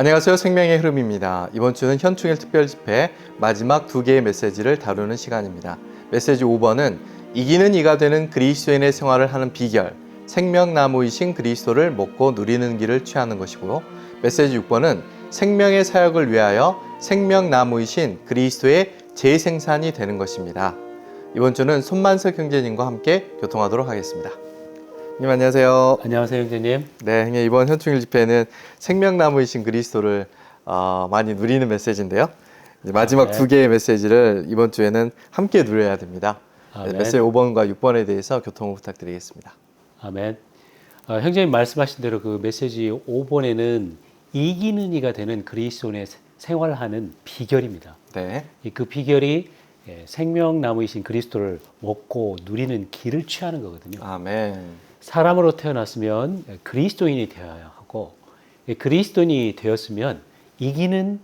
안녕하세요. 생명의 흐름입니다. 이번 주는 현충일 특별집회 마지막 두 개의 메시지를 다루는 시간입니다. 메시지 5번은 이기는 이가 되는 그리스도인의 생활을 하는 비결, 생명나무이신 그리스도를 먹고 누리는 길을 취하는 것이고요. 메시지 6번은 생명의 사역을 위하여 생명나무이신 그리스도의 재생산이 되는 것입니다. 이번 주는 손만석 형제님과 함께 교통하도록 하겠습니다. 형님 안녕하세요. 안녕하세요, 형제님. 네, 형님 이번 현충일 집회는 생명나무이신 그리스도를 많이 누리는 메시지인데요. 이제 마지막 네. 두 개의 메시지를 이번 주에는 함께 누려야 됩니다. 아멘. 메시지 5번과 6번에 대해서 교통을 부탁드리겠습니다. 아멘. 형제님 말씀하신 대로 그 메시지 5번에는 이기는 이가 되는 그리스도인의 생활하는 비결입니다. 네, 그 비결이 생명나무이신 그리스도를 먹고 누리는 길을 취하는 거거든요. 아멘. 사람으로 태어났으면 그리스도인이 되어야 하고 그리스도인이 되었으면 이기는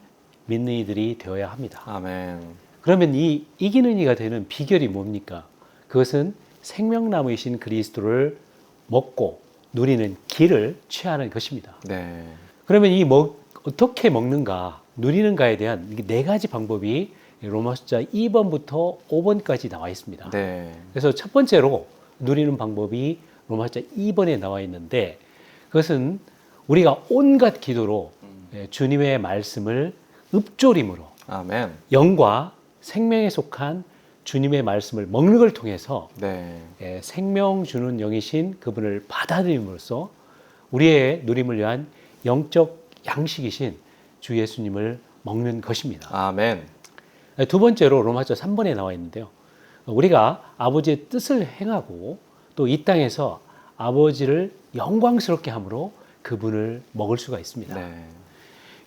믿는 이들이 되어야 합니다. 아멘. 그러면 이 이기는 이가 되는 비결이 뭡니까? 그것은 생명나무이신 그리스도를 먹고 누리는 길을 취하는 것입니다. 네, 그러면 어떻게 먹는가, 누리는가에 대한 네 가지 방법이 로마서 2번부터 5번까지 나와 있습니다. 네, 그래서 첫 번째로 누리는 방법이 로마서 2번에 나와 있는데 그것은 우리가 온갖 기도로 주님의 말씀을 읊조림으로 아멘. 영과 생명에 속한 주님의 말씀을 먹는 걸 통해서 네, 생명 주는 영이신 그분을 받아들임으로써 우리의 누림을 위한 영적 양식이신 주 예수님을 먹는 것입니다. 아멘. 두 번째로 로마서 3번에 나와 있는데요. 우리가 아버지의 뜻을 행하고 또 이 땅에서 아버지를 영광스럽게 함으로 그분을 먹을 수가 있습니다. 네,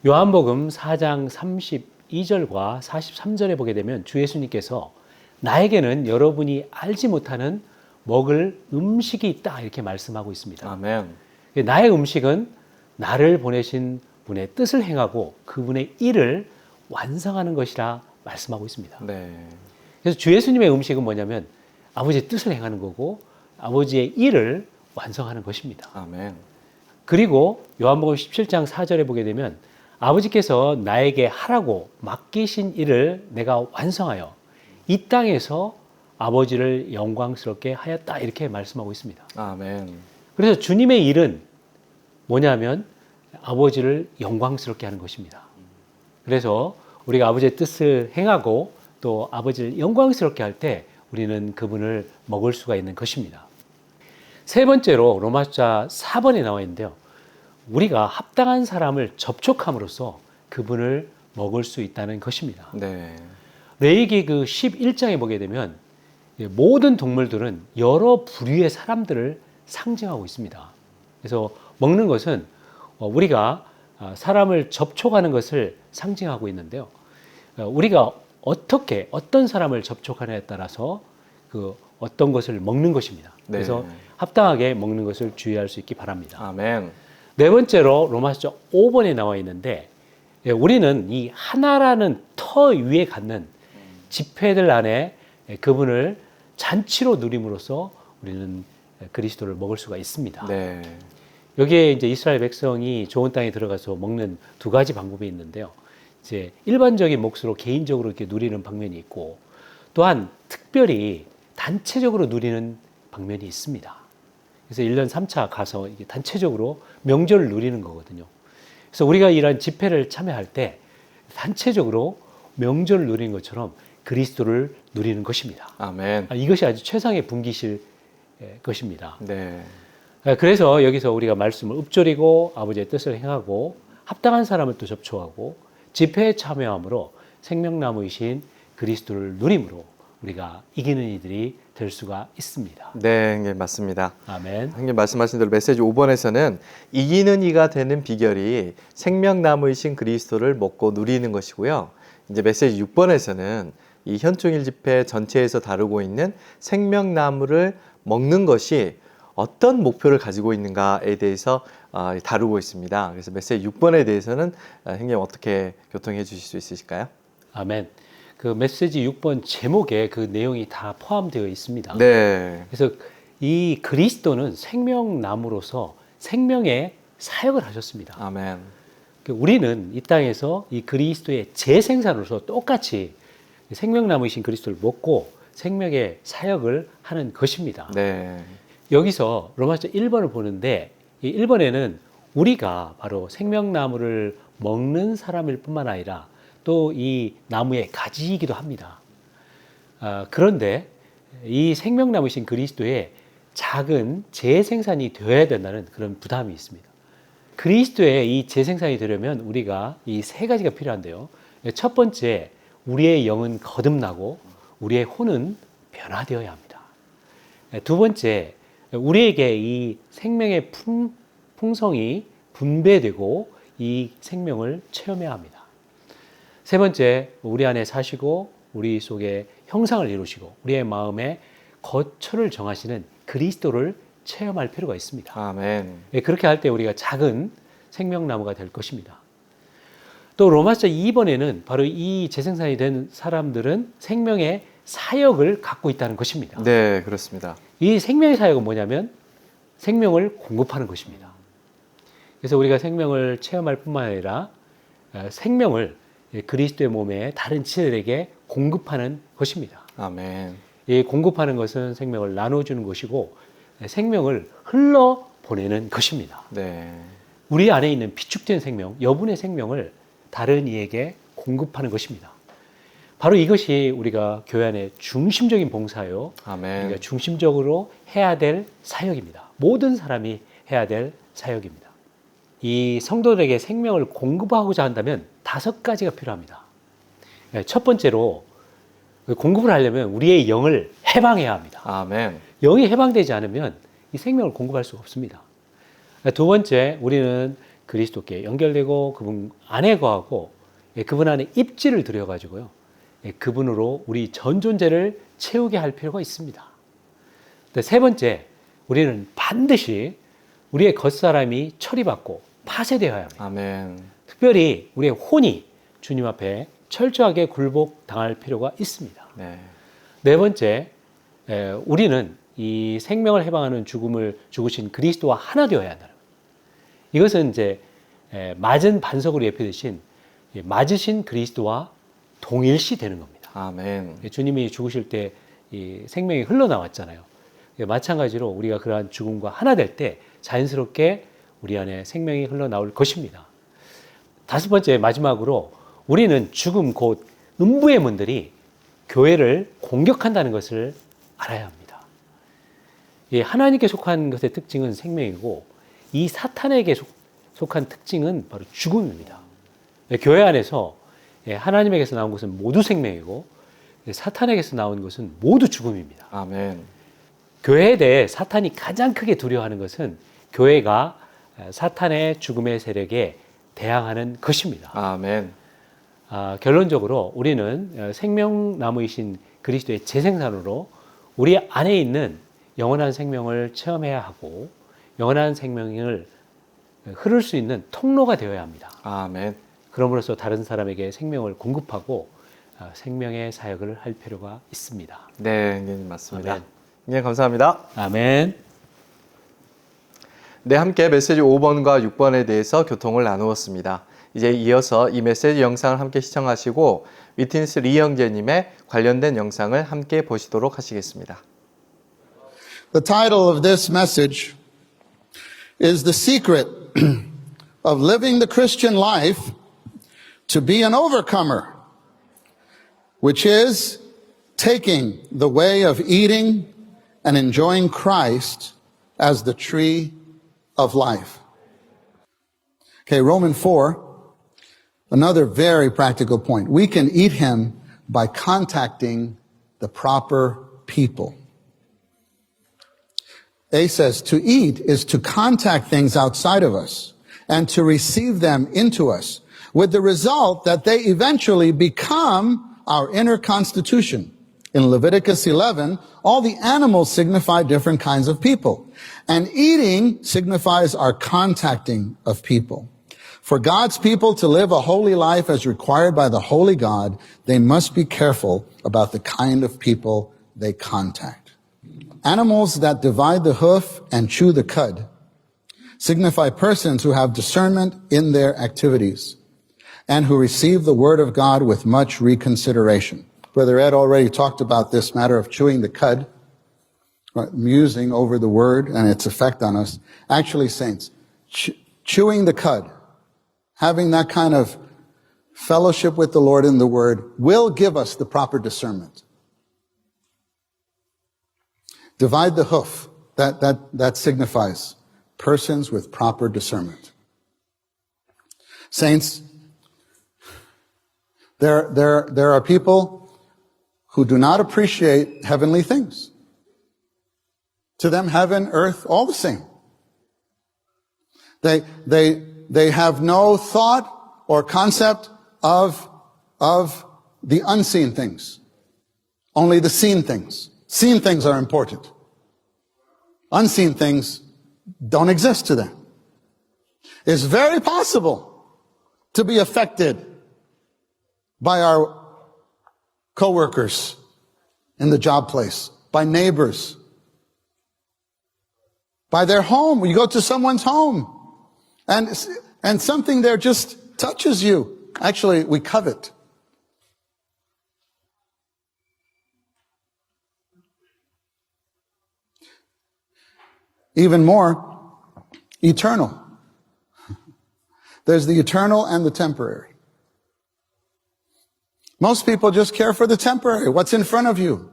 요한복음 4장 32절과 43절에 보게 되면 주 예수님께서 나에게는 여러분이 알지 못하는 먹을 음식이 있다 이렇게 말씀하고 있습니다. 아멘. 나의 음식은 나를 보내신 분의 뜻을 행하고 그분의 일을 완성하는 것이라 말씀하고 있습니다. 네, 그래서 주 예수님의 음식은 뭐냐면 아버지의 뜻을 행하는 거고 아버지의 일을 완성하는 것입니다. 아멘. 그리고 요한복음 17장 4절에 보게 되면 아버지께서 나에게 하라고 맡기신 일을 내가 완성하여 이 땅에서 아버지를 영광스럽게 하였다 이렇게 말씀하고 있습니다. 아멘. 그래서 주님의 일은 뭐냐면 아버지를 영광스럽게 하는 것입니다. 그래서 우리가 아버지의 뜻을 행하고 또 아버지를 영광스럽게 할 때 우리는 그분을 먹을 수가 있는 것입니다. 세 번째로 로마서 4번에 나와 있는데요. 우리가 합당한 사람을 접촉함으로써 그분을 먹을 수 있다는 것입니다. 네, 레위기 그 11장에 보게 되면 모든 동물들은 여러 부류의 사람들을 상징하고 있습니다. 그래서 먹는 것은 우리가 사람을 접촉하는 것을 상징하고 있는데요. 우리가 어떤 사람을 접촉하느냐에 따라서 그 어떤 것을 먹는 것입니다. 네. 그래서 합당하게 먹는 것을 주의할 수 있기 바랍니다. 아멘. 네 번째로 로마서 5번에 나와 있는데 우리는 이 하나라는 터 위에 갖는 지폐들 안에 그분을 잔치로 누림으로써 우리는 그리스도를 먹을 수가 있습니다. 네, 여기에 이제 이스라엘 백성이 좋은 땅에 들어가서 먹는 두 가지 방법이 있는데요. 이제 일반적인 몫으로 개인적으로 이렇게 누리는 방면이 있고 또한 특별히 단체적으로 누리는 방면이 있습니다. 그래서 1년 3차 가서 이게 단체적으로 명절을 누리는 거거든요. 그래서 우리가 이런 집회를 참여할 때 단체적으로 명절을 누리는 것처럼 그리스도를 누리는 것입니다. 아멘. 이것이 아주 최상의 분기실 것입니다. 네, 그래서 여기서 우리가 말씀을 읊조리고 아버지의 뜻을 행하고 합당한 사람을 또 접촉하고 집회에 참여함으로 생명나무이신 그리스도를 누림으로 우리가 이기는 이들이 될 수가 있습니다. 네, 형님 맞습니다. 아멘. 형님 말씀하신 대로 메시지 5번에서는 이기는 이가 되는 비결이 생명나무이신 그리스도를 먹고 누리는 것이고요. 이제 메시지 6번에서는 이 현충일 집회 전체에서 다루고 있는 생명나무를 먹는 것이 어떤 목표를 가지고 있는가에 대해서 다루고 있습니다. 그래서 메시지 6번에 대해서는 형님 어떻게 교통해 주실 수 있으실까요? 아멘. 그 메시지 6번 제목에 그 내용이 다 포함되어 있습니다. 네, 그래서 이 그리스도는 생명나무로서 생명의 사역을 하셨습니다. 아멘. 우리는 이 땅에서 이 그리스도의 재생산으로서 똑같이 생명나무이신 그리스도를 먹고 생명의 사역을 하는 것입니다. 네. 여기서 로마서 1번을 보는데 이 1번에는 우리가 바로 생명나무를 먹는 사람일 뿐만 아니라 또 이 나무의 가지이기도 합니다. 그런데 이 생명나무이신 그리스도의 작은 재생산이 되어야 된다는 그런 부담이 있습니다. 그리스도의 이 재생산이 되려면 우리가 이 세 가지가 필요한데요. 첫 번째, 우리의 영은 거듭나고 우리의 혼은 변화되어야 합니다. 두 번째, 우리에게 이 생명의 풍성이 분배되고 이 생명을 체험해야 합니다. 세 번째, 우리 안에 사시고 우리 속에 형상을 이루시고 우리의 마음에 거처를 정하시는 그리스도를 체험할 필요가 있습니다. 아멘. 그렇게 할 때 우리가 작은 생명나무가 될 것입니다. 또 로마서 2번에는 바로 이 재생산이 된 사람들은 생명의 사역을 갖고 있다는 것입니다. 네, 그렇습니다. 이 생명의 사역은 뭐냐면 생명을 공급하는 것입니다. 그래서 우리가 생명을 체험할 뿐만 아니라 생명을 그리스도의 몸에 다른 지체들에게 공급하는 것입니다. 아멘. 이 공급하는 것은 생명을 나눠주는 것이고 생명을 흘러보내는 것입니다. 네. 우리 안에 있는 비축된 생명, 여분의 생명을 다른 이에게 공급하는 것입니다. 바로 이것이 우리가 교회 안의 중심적인 봉사요. 아멘. 우리가 중심적으로 해야 될 사역입니다. 모든 사람이 해야 될 사역입니다. 이 성도들에게 생명을 공급하고자 한다면 5가지가 필요합니다. 첫 번째로 공급을 하려면 우리의 영을 해방해야 합니다. 아멘. 영이 해방되지 않으면 이 생명을 공급할 수가 없습니다. 두 번째, 우리는 그리스도께 연결되고 그분 안에 거하고 그분 안에 입지를 들여가지고요. 그분으로 우리 전 존재를 채우게 할 필요가 있습니다. 세 번째, 우리는 반드시 우리의 겉사람이 처리받고 파쇄되어야 합니다. 아멘. 특별히 우리의 혼이 주님 앞에 철저하게 굴복당할 필요가 있습니다. 네. 네 번째, 우리는 이 생명을 해방하는 죽음을 죽으신 그리스도와 하나 되어야 한다는 거예요. 이것은 이제 맞은 반석으로 예표되신 맞으신 그리스도와 동일시 되는 겁니다. 아멘. 주님이 죽으실 때 이 생명이 흘러나왔잖아요. 마찬가지로 우리가 그러한 죽음과 하나 될 때 자연스럽게 우리 안에 생명이 흘러나올 것입니다. 5번째, 마지막으로 우리는 죽음 곧 음부의 문들이 교회를 공격한다는 것을 알아야 합니다. 하나님께 속한 것의 특징은 생명이고 이 사탄에게 속한 특징은 바로 죽음입니다. 교회 안에서 하나님에게서 나온 것은 모두 생명이고 사탄에게서 나온 것은 모두 죽음입니다. 아멘. 교회에 대해 사탄이 가장 크게 두려워하는 것은 교회가 사탄의 죽음의 세력에 대항하는 것입니다. 아멘. 결론적으로 우리는 생명나무이신 그리스도의 재생산으로 우리 안에 있는 영원한 생명을 체험해야 하고 영원한 생명을 흐를 수 있는 통로가 되어야 합니다. 아멘. 그럼으로써 다른 사람에게 생명을 공급하고 생명의 사역을 할 필요가 있습니다. 네, 맞습니다. 아멘. 네, 감사합니다. 아멘. 네, 함께 메시지 5번과 6번에 대해서 교통을 나누었습니다. 이제 이어서 이 메시지 영상을 함께 시청하시고 위트니스 리 형제님의 관련된 영상을 함께 보시도록 하시겠습니다. The title of this message is The Secret of Living the Christian Life to be an Overcomer, which is taking the way of eating and enjoying Christ as the tree of life. Okay, Romans 4, another very practical point. We can eat him by contacting the proper people. A says to eat is to contact things outside of us and to receive them into us, with the result that they eventually become our inner constitution. In Leviticus 11, all the animals signify different kinds of people, and eating signifies our contacting of people. For God's people to live a holy life as required by the holy God, they must be careful about the kind of people they contact. Animals that divide the hoof and chew the cud signify persons who have discernment in their activities and who receive the word of God with much reconsideration. Brother Ed already talked about this matter of chewing the cud, right, musing over the word and its effect on us. Actually, saints, chewing the cud, having that kind of fellowship with the Lord in the word will give us the proper discernment. Divide the hoof. That signifies persons with proper discernment. Saints, there are people who do not appreciate heavenly things. To them, heaven, earth, all the same. They have no thought or concept of the unseen things. Only the seen things. Seen things are important. Unseen things don't exist to them. It's very possible to be affected by our co-workers in the job place, by neighbors, by their home. You go to someone's home and something there just touches you. Actually, we covet. Even more, eternal. There's the eternal and the temporary. Most people just care for the temporary, what's in front of you.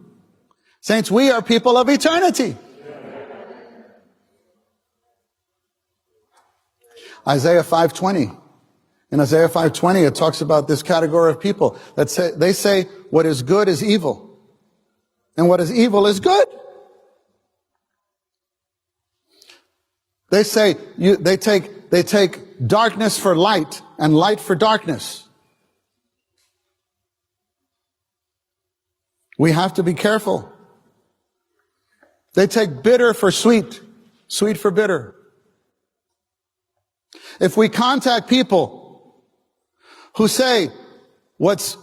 Saints, we are people of eternity. Isaiah 5:20. In Isaiah 5:20, it talks about this category of people that they say what is good is evil, and what is evil is good. They say they take darkness for light and light for darkness. We have to be careful. They take bitter for sweet, sweet for bitter. If we contact people who say what's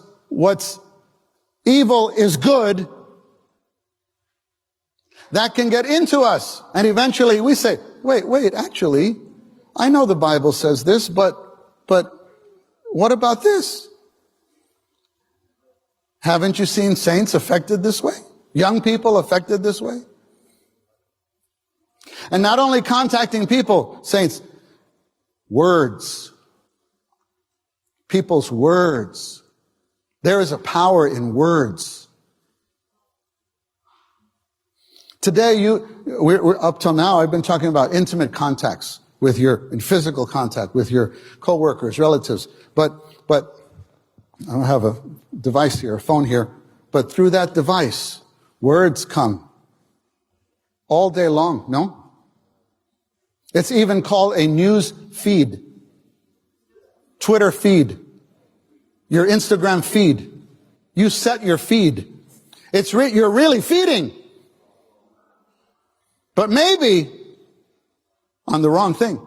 evil is good, that can get into us. And eventually we say, wait, actually, I know the Bible says this, but what about this? Haven't you seen saints affected this way? Young people affected this way? And not only contacting people, saints, words. People's words. There is a power in words. Today, we're up till now, I've been talking about intimate contacts in physical contact with your co-workers, relatives. But I don't have a device here, a phone here, but through that device, words come all day long, no? It's even called a news feed, Twitter feed, your Instagram feed. You set your feed. You're really feeding. But maybe on the wrong thing.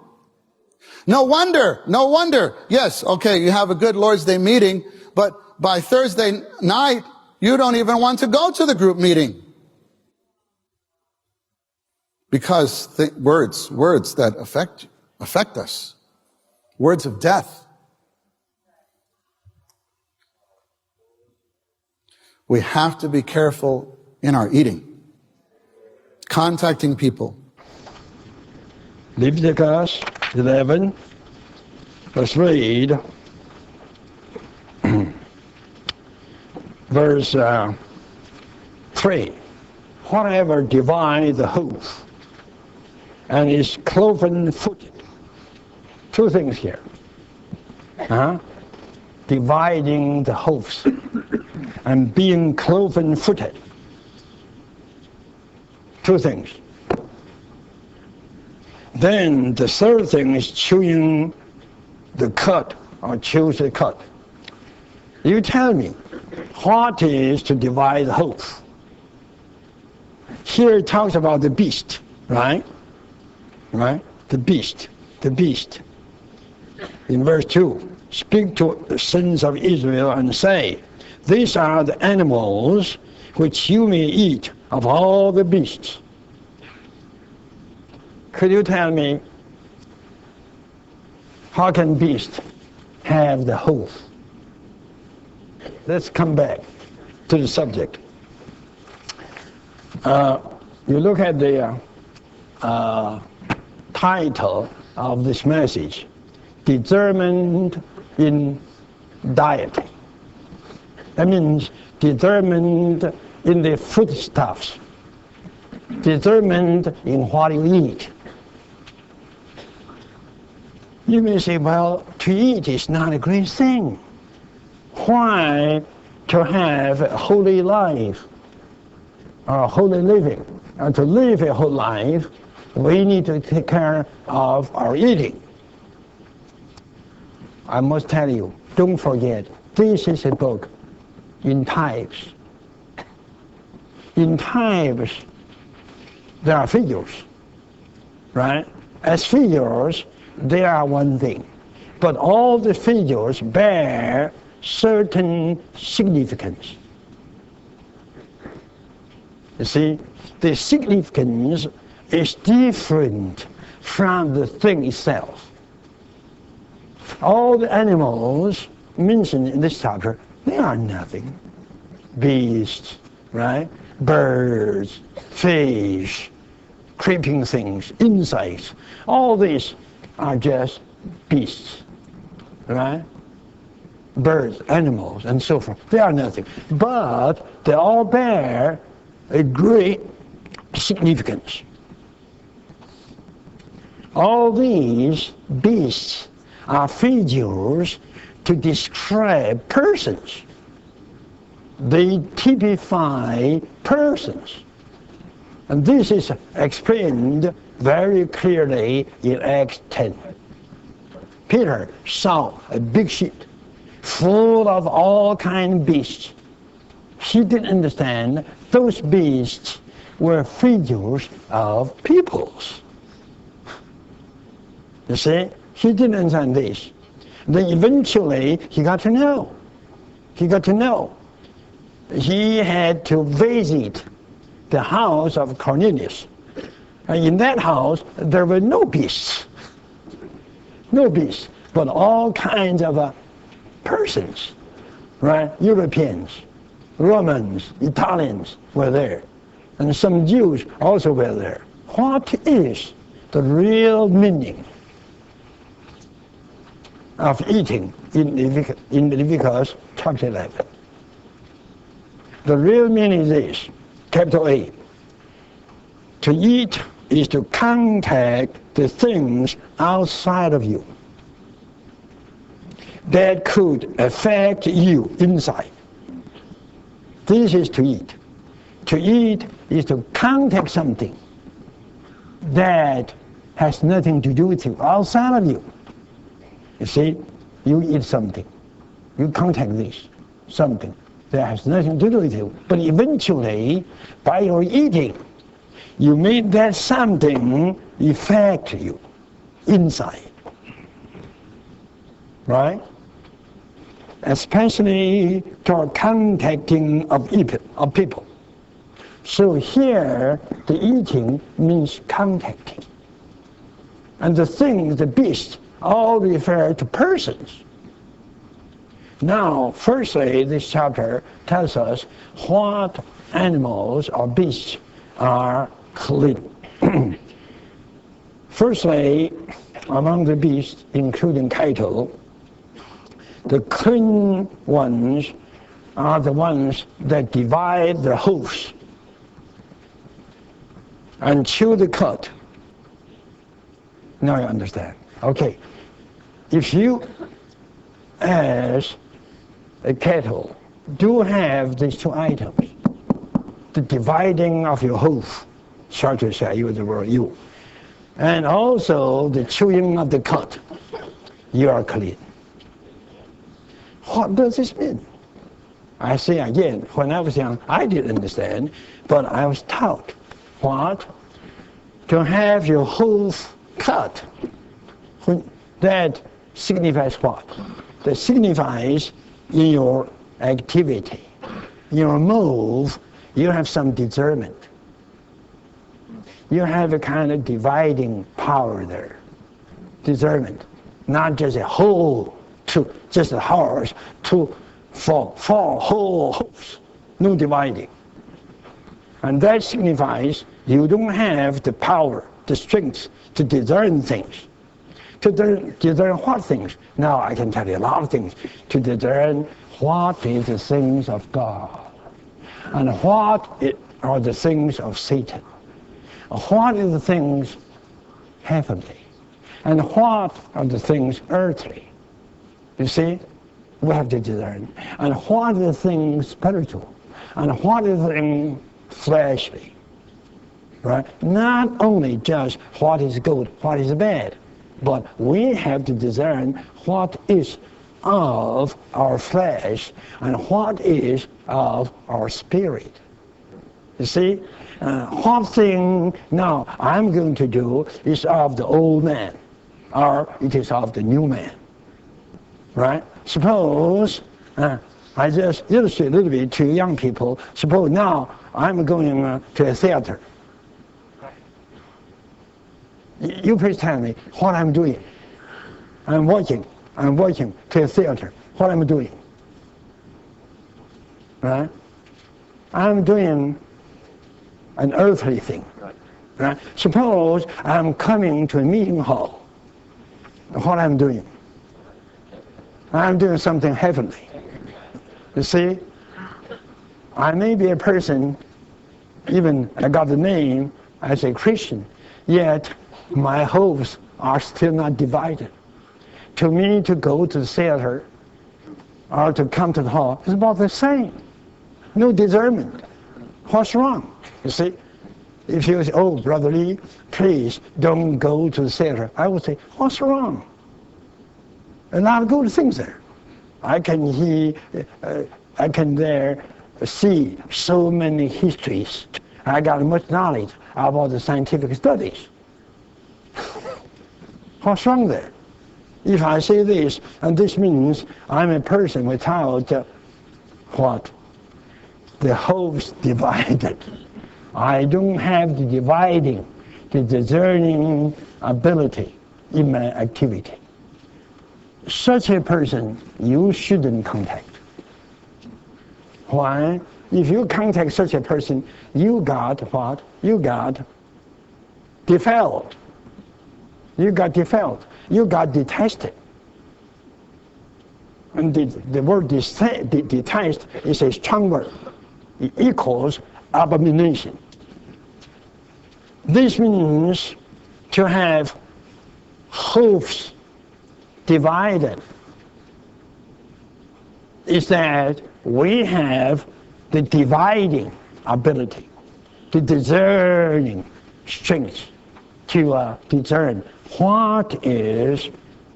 No wonder. Yes, okay, you have a good Lord's Day meeting, but by Thursday night, you don't even want to go to the group meeting. Because words that affect us. Words of death. We have to be careful in our eating. Contacting people. Leviticus 11, let's read verse 3. Whatever divides the hoof and is cloven-footed. Two things here. Dividing the hoofs and being cloven-footed. Two things. Then the third thing is chewing the cud, or chews the cud. You tell me, what is to divide the hoof? Here it talks about the beast, right? Right? The beast. In verse 2, speak to the sons of Israel and say, these are the animals which you may eat of all the beasts. Could you tell me How can beasts have the hoof? Let's come back to the subject. You look at the title of this message, Determined in Diet. That means determined in the foodstuffs, determined in what you eat. You may say, well, to eat is not a great thing. Why to have a holy life or a holy living? And to live a whole life, we need to take care of our eating. I must tell you, don't forget, this is a book in types. In types, there are figures, right? As figures, they are one thing. But all the figures bear certain significance. You see, the significance is different from the thing itself. All the animals mentioned in this chapter, they are nothing. Beasts, right? Birds, fish, creeping things, insects, all these are just beasts, right? Birds, animals, and so forth. They are nothing. But they all bear a great significance. All these beasts are figures to describe persons. They typify persons. And this is explained very clearly in Acts 10. Peter saw a big ship full of all kinds of beasts. He didn't understand those beasts were figures of peoples. You see, he didn't understand this. Then eventually he got to know. He got to know. He had to visit the house of Cornelius. And in that house, there were no beasts. No beasts, but all kinds of persons, right? Europeans, Romans, Italians were there. And some Jews also were there. What is the real meaning of eating in Leviticus chapter 11? The real meaning is this, capital A. To eat is to contact the things outside of you that could affect you inside. This is to eat. To eat is to contact something that has nothing to do with you, outside of you. You see, you eat something, you contact this, something that has nothing to do with you. But eventually, by your eating, you made that something affect you inside. Right? Especially toward contacting of people. So here, the eating means contacting. And the things, the beasts, all refer to persons. Now, firstly, this chapter tells us what animals or beasts are clean. Firstly, among the beasts, including cattle, the clean ones are the ones that divide their hoofs and chew the cud. Now you understand. Okay. If you, as a cattle, do have these two items, the dividing of your hoof, shall to say, you the word you, and also the chewing of the cud, you are clean. What does this mean? I say again, when I was young, I didn't understand, but I was taught. What? To have your hoof cut. That signifies what? That signifies in your activity, in your move, you have some discernment. You have a kind of dividing power there. Discernment. not just a whole, to just a horse, for whole hoofs, no dividing. And that signifies you don't have the power, the strength to discern things. To discern what things? Now I can tell you a lot of things. To discern what is the things of God, and what are the things of Satan. What are the things heavenly, and what are the things earthly. You see, we have to discern. And what are the things spiritual, and what are the things fleshly. Right? Not only just what is good, what is bad, but we have to discern what is of our flesh and what is of our spirit. You see, what thing now I'm going to do is of the old man, or it is of the new man. Right? Suppose, I just illustrate a little bit to young people. Suppose now I'm going to a theater. You please tell me what I'm doing. I'm walking to a theater. What I'm doing. Right? I'm doing an earthly thing. Right? Suppose I'm coming to a meeting hall. What I'm doing. I'm doing something heavenly. You see, I may be a person, even I got the name as a Christian, yet my hopes are still not divided. To me, to go to the theater or to come to the hall is about the same. No discernment. What's wrong? You see, if you say, oh, Brother Lee, please don't go to the theater, I would say, what's wrong? A lot of good things there. I can there see so many histories. I got much knowledge about the scientific studies. What's wrong there? If I say this, and this means I'm a person without what? The hopes divided. I don't have the dividing, the discerning ability in my activity. Such a person you shouldn't contact. Why? If you contact such a person, you got what? You got defiled. You got defiled. You got detested. And the word detest is a strong word. It equals abomination. This means to have hopes divided is that we have the dividing ability, the discerning strength to discern what is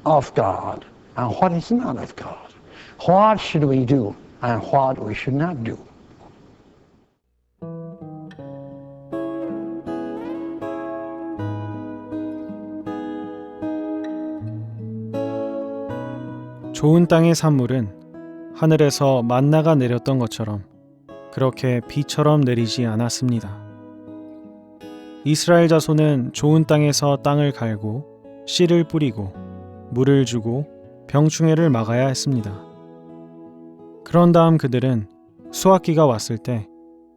of God and what is not of God. What should we do and what we should not do. 좋은 땅의 산물은 하늘에서 만나가 내렸던 것처럼 그렇게 비처럼 내리지 않았습니다. 이스라엘 자손은 좋은 땅에서 땅을 갈고 씨를 뿌리고 물을 주고 병충해를 막아야 했습니다. 그런 다음 그들은 수확기가 왔을 때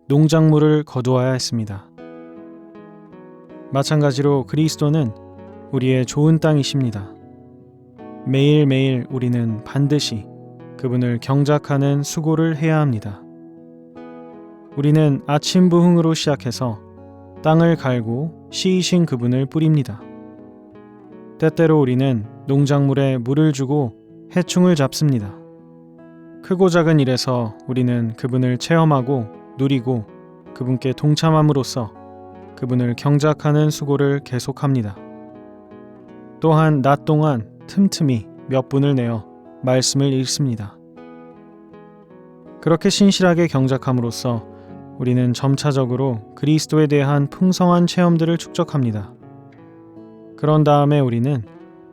농작물을 거두어야 했습니다. 마찬가지로 그리스도는 우리의 좋은 땅이십니다. 매일매일 우리는 반드시 그분을 경작하는 수고를 해야 합니다. 우리는 아침 부흥으로 시작해서 땅을 갈고 씨이신 그분을 뿌립니다. 때때로 우리는 농작물에 물을 주고 해충을 잡습니다. 크고 작은 일에서 우리는 그분을 체험하고 누리고 그분께 동참함으로써 그분을 경작하는 수고를 계속합니다. 또한 낮 동안 틈틈이 몇 분을 내어 말씀을 읽습니다. 그렇게 신실하게 경작함으로써 우리는 점차적으로 그리스도에 대한 풍성한 체험들을 축적합니다. 그런 다음에 우리는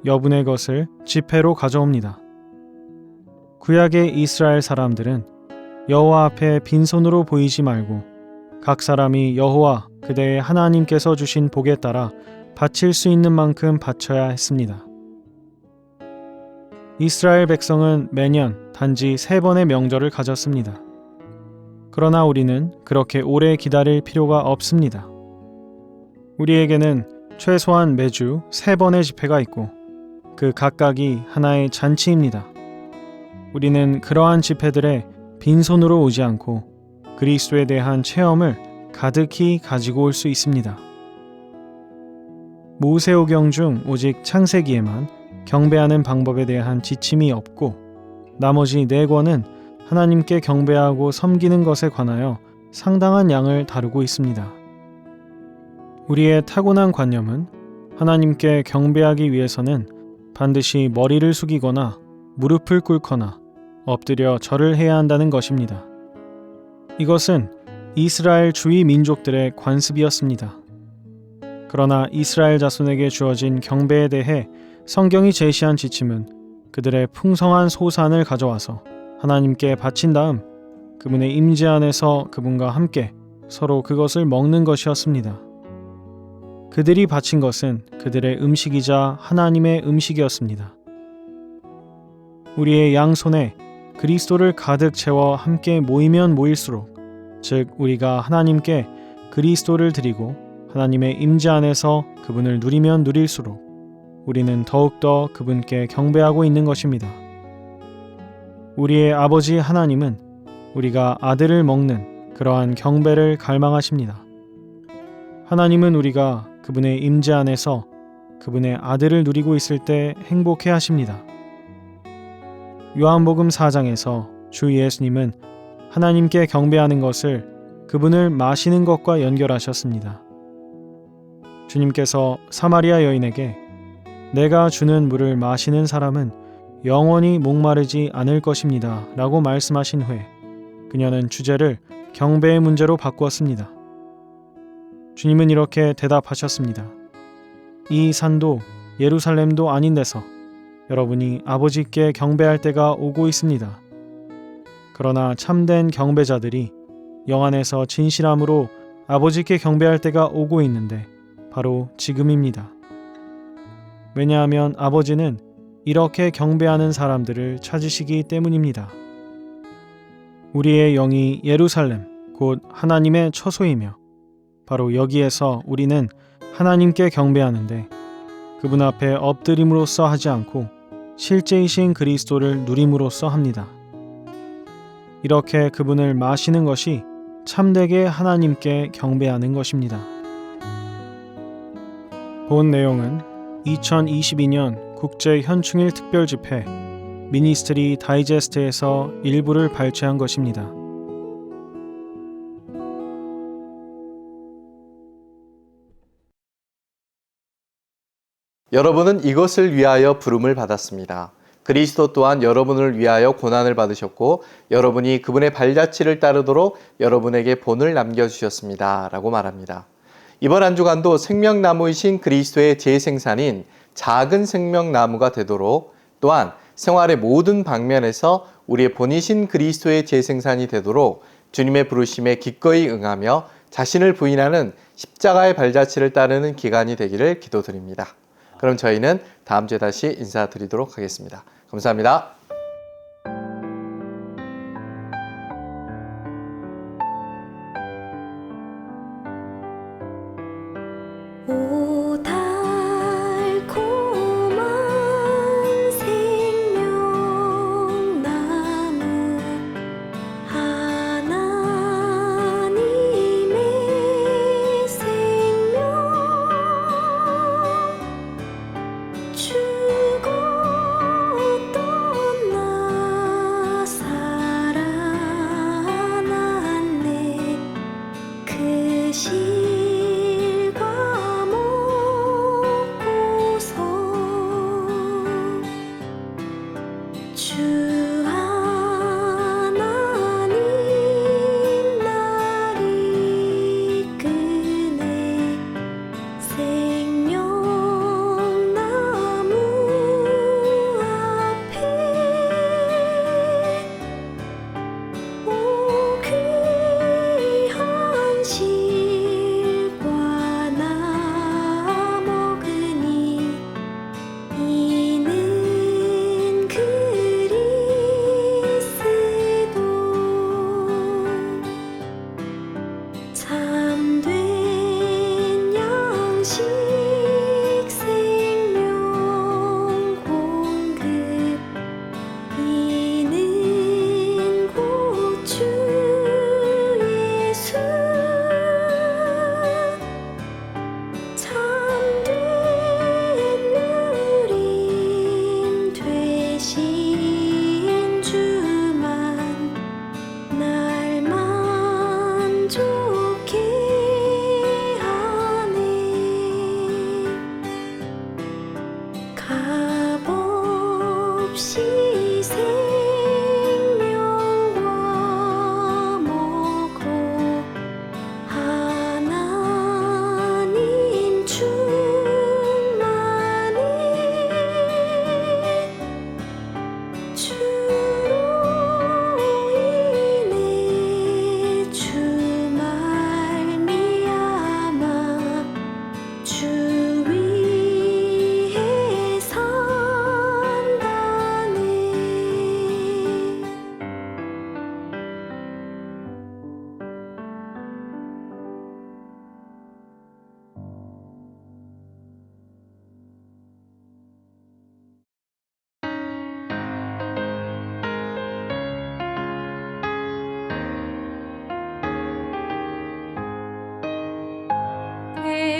여분의 것을 지폐로 가져옵니다. 구약의 이스라엘 사람들은 여호와 앞에 빈손으로 보이지 말고 각 사람이 여호와 그대의 하나님께서 주신 복에 따라 바칠 수 있는 만큼 바쳐야 했습니다. 이스라엘 백성은 매년 단지 3번의 명절을 가졌습니다. 그러나 우리는 그렇게 오래 기다릴 필요가 없습니다. 우리에게는 최소한 매주 3번의 집회가 있고 그 각각이 하나의 잔치입니다. 우리는 그러한 집회들에 빈손으로 오지 않고 그리스도에 대한 체험을 가득히 가지고 올 수 있습니다. 모세오경 중 오직 창세기에만 경배하는 방법에 대한 지침이 없고 나머지 4권은 하나님께 경배하고 섬기는 것에 관하여 상당한 양을 다루고 있습니다. 우리의 타고난 관념은 하나님께 경배하기 위해서는 반드시 머리를 숙이거나 무릎을 꿇거나 엎드려 절을 해야 한다는 것입니다. 이것은 이스라엘 주위 민족들의 관습이었습니다. 그러나 이스라엘 자손에게 주어진 경배에 대해 성경이 제시한 지침은 그들의 풍성한 소산을 가져와서 하나님께 바친 다음 그분의 임재 안에서 그분과 함께 서로 그것을 먹는 것이었습니다. 그들이 바친 것은 그들의 음식이자 하나님의 음식이었습니다. 우리의 양손에 그리스도를 가득 채워 함께 모이면 모일수록, 즉 우리가 하나님께 그리스도를 드리고 하나님의 임재 안에서 그분을 누리면 누릴수록 우리는 더욱더 그분께 경배하고 있는 것입니다. 우리의 아버지 하나님은 우리가 아들을 먹는 그러한 경배를 갈망하십니다. 하나님은 우리가 그분의 임재 안에서 그분의 아들을 누리고 있을 때 행복해 하십니다. 요한복음 4장에서 주 예수님은 하나님께 경배하는 것을 그분을 마시는 것과 연결하셨습니다. 주님께서 사마리아 여인에게 내가 주는 물을 마시는 사람은 영원히 목마르지 않을 것입니다 라고 말씀하신 후에 그녀는 주제를 경배의 문제로 바꾸었습니다. 주님은 이렇게 대답하셨습니다. 이 산도 예루살렘도 아닌 데서 여러분이 아버지께 경배할 때가 오고 있습니다. 그러나 참된 경배자들이 영 안에서 진실함으로 아버지께 경배할 때가 오고 있는데 바로 지금입니다. 왜냐하면 아버지는 이렇게 경배하는 사람들을 찾으시기 때문입니다. 우리의 영이 예루살렘, 곧 하나님의 처소이며 바로 여기에서 우리는 하나님께 경배하는데 그분 앞에 엎드림으로써 하지 않고 실제이신 그리스도를 누림으로써 합니다. 이렇게 그분을 마시는 것이 참되게 하나님께 경배하는 것입니다. 본 내용은 2022년 국제 현충일 특별 집회 미니스트리 다이제스트에서 일부를 발췌한 것입니다. 여러분은 이것을 위하여 부름을 받았습니다. 그리스도 또한 여러분을 위하여 고난을 받으셨고 여러분이 그분의 발자취를 따르도록 여러분에게 본을 남겨주셨습니다. 라고 말합니다. 이번 한 주간도 생명나무이신 그리스도의 재생산인 작은 생명나무가 되도록 또한 생활의 모든 방면에서 우리의 본이신 그리스도의 재생산이 되도록 주님의 부르심에 기꺼이 응하며 자신을 부인하는 십자가의 발자취를 따르는 기간이 되기를 기도드립니다. 그럼 저희는 다음 주에 다시 인사드리도록 하겠습니다. 감사합니다. 오 달콤한 생명나무 하나님의 생명 죽었던 나 살아났네 그 실과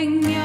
생명